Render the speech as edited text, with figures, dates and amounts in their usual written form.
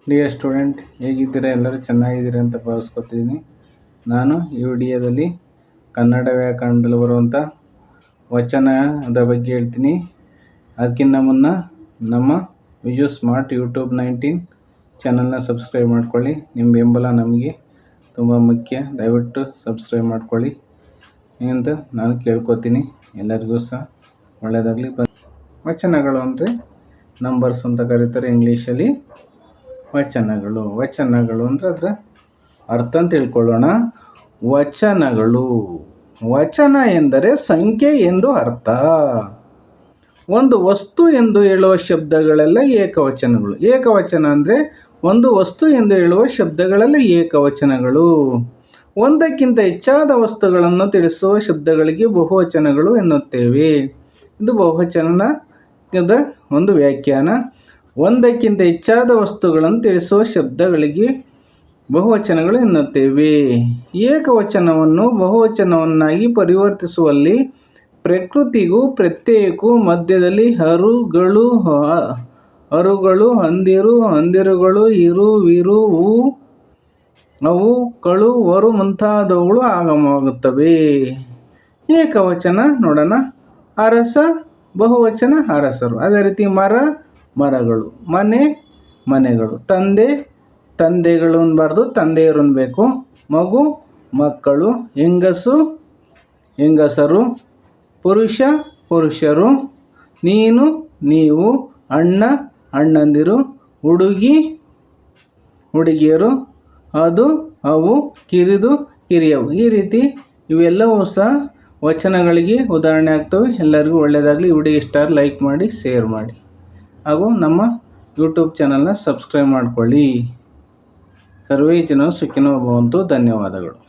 Dear student, ಹೇಗಿದ್ದೀರಾ? ಎಲ್ಲರೂ ಚೆನ್ನಾಗಿದ್ದೀರಾ ಅಂತ ಭಾವಿಸ್ಕೊತಿದ್ದೀನಿ. ನಾನು ಈ ವಿಡಿಯೋದಲ್ಲಿ ಕನ್ನಡ ವ್ಯಾಕರಣದಲ್ಲಿ ಬರುವಂಥ ವಚನದ ಬಗ್ಗೆ ಹೇಳ್ತೀನಿ. ಅದಕ್ಕಿಂತ ಮುನ್ನ ನಮ್ಮ ವಿಜು ಸ್ಮಾರ್ಟ್ ಯೂಟ್ಯೂಬ್ 19 ಚಾನಲ್ನ ಸಬ್ಸ್ಕ್ರೈಬ್ ಮಾಡ್ಕೊಳ್ಳಿ. ನಿಮ್ಮ ಬೆಂಬಲ ನಮಗೆ ತುಂಬ ಮುಖ್ಯ. ದಯವಿಟ್ಟು ಸಬ್ಸ್ಕ್ರೈಬ್ ಮಾಡ್ಕೊಳ್ಳಿ ಅಂತ ನಾನು ಕೇಳ್ಕೊತೀನಿ. ಎಲ್ಲರಿಗೂ ಸಹ ಒಳ್ಳೆಯದಾಗಲಿ. ವಚನಗಳು ಅಂದರೆ ನಂಬರ್ಸ್ ಅಂತ ಕರೀತಾರೆ ಇಂಗ್ಲೀಷಲ್ಲಿ. ವಚನಗಳು ಅಂದರೆ ಅದರ ಅರ್ಥ ಅಂತ ತಿಳ್ಕೊಳ್ಳೋಣ. ವಚನ ಎಂದರೆ ಸಂಖ್ಯೆ ಎಂದು ಅರ್ಥ. ಒಂದು ವಸ್ತು ಎಂದು ಹೇಳುವ ಶಬ್ದಗಳೆಲ್ಲ ಏಕವಚನಗಳು. ಏಕವಚನ ಅಂದರೆ ಒಂದು ವಸ್ತು ಎಂದು ಹೇಳುವ ಶಬ್ದಗಳೆಲ್ಲ ಏಕವಚನಗಳು. ಒಂದಕ್ಕಿಂತ ಹೆಚ್ಚಾದ ವಸ್ತುಗಳನ್ನು ತಿಳಿಸುವ ಶಬ್ದಗಳಿಗೆ ಬಹುವಚನಗಳು ಎನ್ನುತ್ತೇವೆ. ಇದು ಬಹುವಚನದ ಒಂದು ವ್ಯಾಖ್ಯಾನ. ಒಂದಕ್ಕಿಂತ ಹೆಚ್ಚಾದ ವಸ್ತುಗಳನ್ನು ತಿಳಿಸುವ ಶಬ್ದಗಳಿಗೆ ಬಹುವಚನಗಳು ಎನ್ನುತ್ತೇವೆ. ಏಕವಚನವನ್ನು ಬಹುವಚನವನ್ನಾಗಿ ಪರಿವರ್ತಿಸುವಲ್ಲಿ ಪ್ರಕೃತಿಗೂ ಪ್ರತ್ಯಯಕ್ಕೂ ಮಧ್ಯದಲ್ಲಿ ಹರುಗಳು, ಹಂದಿರುಗಳು, ಇರು, ವಿರು, ಅವು, ಕಳು, ವರು ಮುಂತಾದವುಗಳು ಆಗಮವಾಗುತ್ತವೆ. ಏಕವಚನ ನೋಡೋಣ. ಅರಸ, ಬಹುವಚನ ಅರಸರು. ಅದೇ ರೀತಿ ಮರಗಳು, ಮನೆಗಳು, ತಂದೆಗಳು ಅನ್ನಬಾರ್ದು, ತಂದೆಯರು ಅನ್ನಬೇಕು. ಮಗು, ಮಕ್ಕಳು, ಹೆಂಗಸರು, ಪುರುಷರು, ನೀನು, ನೀವು, ಅಣ್ಣ, ಅಣ್ಣಂದಿರು, ಹುಡುಗಿಯರು, ಅದು, ಅವು, ಕಿರಿದು, ಹಿರಿಯವು. ಈ ರೀತಿ ಇವೆಲ್ಲವೂ ಸಹ ವಚನಗಳಿಗೆ ಉದಾಹರಣೆ ಆಗ್ತವೆ. ಎಲ್ಲರಿಗೂ ಒಳ್ಳೆಯದಾಗಲಿ. ಈ ವಿಡಿಯೋ ಇಷ್ಟ ಲೈಕ್ ಮಾಡಿ, ಶೇರ್ ಮಾಡಿ, ಹಾಗೂ ನಮ್ಮ ಯೂಟ್ಯೂಬ್ ಚಾನಲ್ನ ಸಬ್ಸ್ಕ್ರೈಬ್ ಮಾಡಿಕೊಳ್ಳಿ. ಸರ್ವೇ ಜನರು ಸುಖಿನೋ ಭವಂತು. ಧನ್ಯವಾದಗಳು.